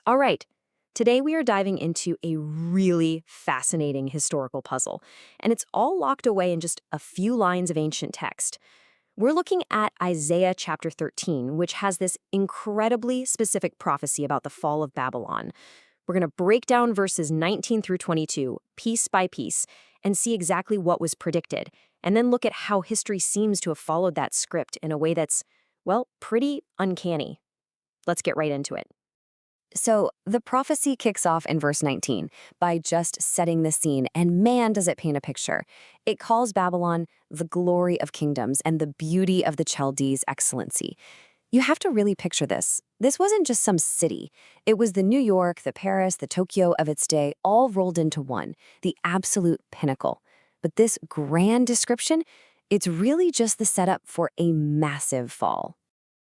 All right, today we are diving into a really fascinating historical puzzle, and it's all locked away in just a few lines of ancient text. We're looking at Isaiah chapter 13, which has this incredibly specific prophecy about the fall of Babylon. We're going to break down verses 19 through 22, piece by piece, and see exactly what was predicted, and then look at how history seems to have followed that script in a way that's, well, pretty uncanny. Let's get right into it. So the prophecy kicks off in verse 19 by just setting the scene, and man, does it paint a picture. It calls Babylon the glory of kingdoms and the beauty of the Chaldees' excellency. You have to really picture this. This wasn't just some city. It was the New York, the Paris, the Tokyo of its day, all rolled into one, the absolute pinnacle. But this grand description, it's really just the setup for a massive fall.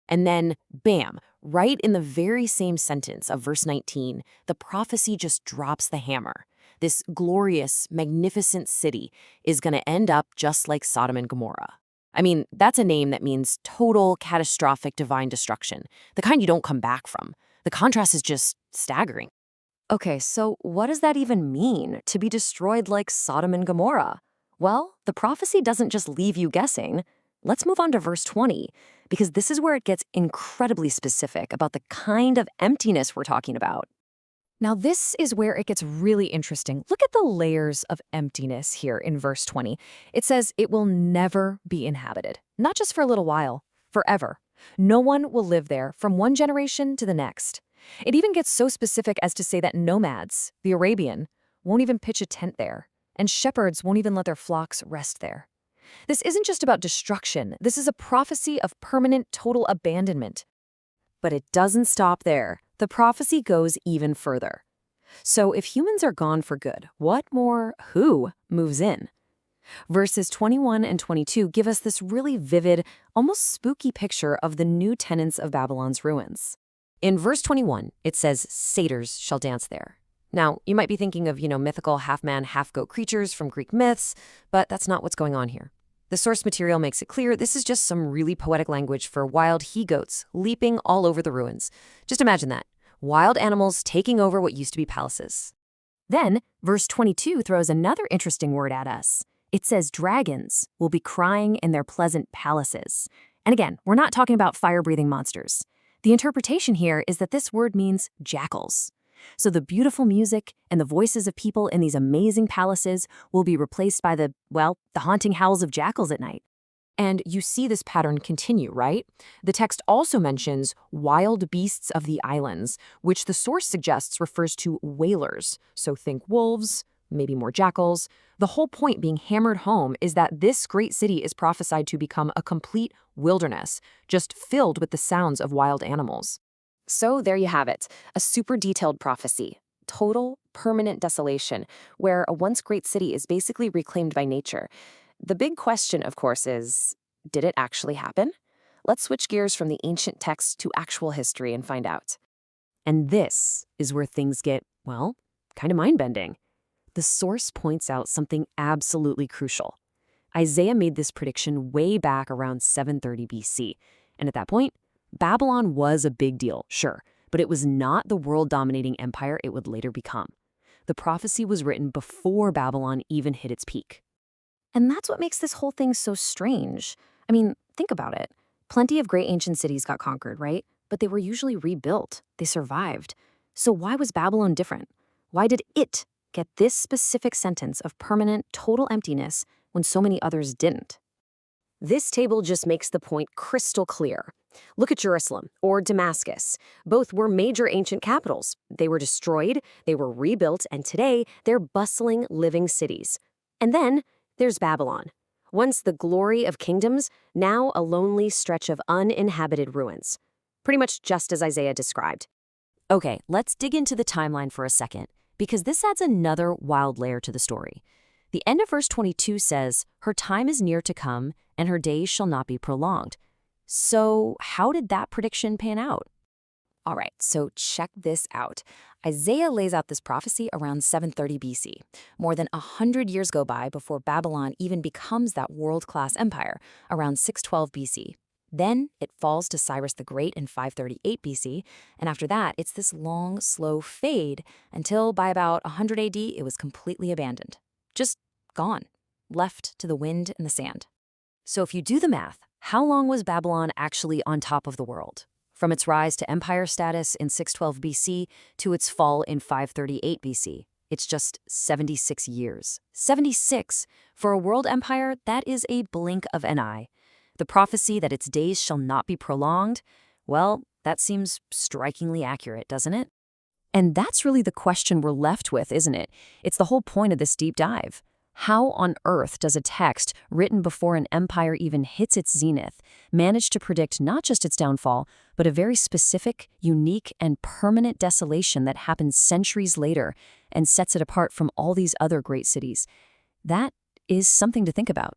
And then, bam, right in the very same sentence of verse 19, the prophecy just drops the hammer. This glorious, magnificent city is going to end up just like Sodom and Gomorrah. I mean, that's a name that means total, catastrophic, divine destruction, the kind you don't come back from. The contrast is just staggering. Okay, so what does that even mean, to be destroyed like Sodom and Gomorrah? Well, the prophecy doesn't just leave you guessing. Let's move on to verse 20, because this is where it gets incredibly specific about the kind of emptiness we're talking about. Now, this is where it gets really interesting. Look at the layers of emptiness here in verse 20. It says it will never be inhabited, not just for a little while, forever. No one will live there from one generation to the next. It even gets so specific as to say that nomads, the Arabian, won't even pitch a tent there, and shepherds won't even let their flocks rest there. This isn't just about destruction. This is a prophecy of permanent, total abandonment. But it doesn't stop there. The prophecy goes even further. So if humans are gone for good, who moves in? Verses 21 and 22 give us this really vivid, almost spooky picture of the new tenants of Babylon's ruins. In verse 21, it says, satyrs shall dance there. Now, you might be thinking of, mythical half-man, half-goat creatures from Greek myths, but that's not what's going on here. The source material makes it clear this is just some really poetic language for wild he-goats leaping all over the ruins. Just imagine that. Wild animals taking over what used to be palaces. Then, verse 22 throws another interesting word at us. It says dragons will be crying in their pleasant palaces. And again, we're not talking about fire-breathing monsters. The interpretation here is that this word means jackals. So the beautiful music and the voices of people in these amazing palaces will be replaced by the haunting howls of jackals at night. And you see this pattern continue, right? The text also mentions wild beasts of the islands, which the source suggests refers to whalers. So think wolves, maybe more jackals. The whole point being hammered home is that this great city is prophesied to become a complete wilderness, just filled with the sounds of wild animals. So there you have it, a super detailed prophecy. Total, permanent desolation, where a once great city is basically reclaimed by nature. The big question, of course, is, did it actually happen? Let's switch gears from the ancient text to actual history and find out. And this is where things get, kind of mind-bending. The source points out something absolutely crucial. Isaiah made this prediction way back around 730 BC, and at that point, Babylon was a big deal, sure, but it was not the world-dominating empire it would later become. The prophecy was written before Babylon even hit its peak. And that's what makes this whole thing so strange. I mean, think about it. Plenty of great ancient cities got conquered, right? But they were usually rebuilt. They survived. So why was Babylon different? Why did it get this specific sentence of permanent, total emptiness when so many others didn't? This table just makes the point crystal clear. Look at Jerusalem or Damascus. Both were major ancient capitals. They were destroyed, they were rebuilt, and today they're bustling, living cities. And then there's Babylon. Once the glory of kingdoms, now a lonely stretch of uninhabited ruins. Pretty much just as Isaiah described. Okay, let's dig into the timeline for a second, because this adds another wild layer to the story. The end of verse 22 says, her time is near to come, and her days shall not be prolonged. So how did that prediction pan out? All right, so check this out. Isaiah lays out this prophecy around 730 BC. More than 100 years go by before Babylon even becomes that world-class empire, around 612 BC. Then it falls to Cyrus the Great in 538 BC, and after that, it's this long, slow fade until by about 100 AD, it was completely abandoned. Just gone, left to the wind and the sand. So if you do the math, how long was Babylon actually on top of the world? From its rise to empire status in 612 BC to its fall in 538 BC. It's just 76 years. 76! For a world empire, that is a blink of an eye. The prophecy that its days shall not be prolonged, well, that seems strikingly accurate, doesn't it? And that's really the question we're left with, isn't it? It's the whole point of this deep dive. How on earth does a text written before an empire even hits its zenith manage to predict not just its downfall, but a very specific, unique, and permanent desolation that happens centuries later and sets it apart from all these other great cities? That is something to think about.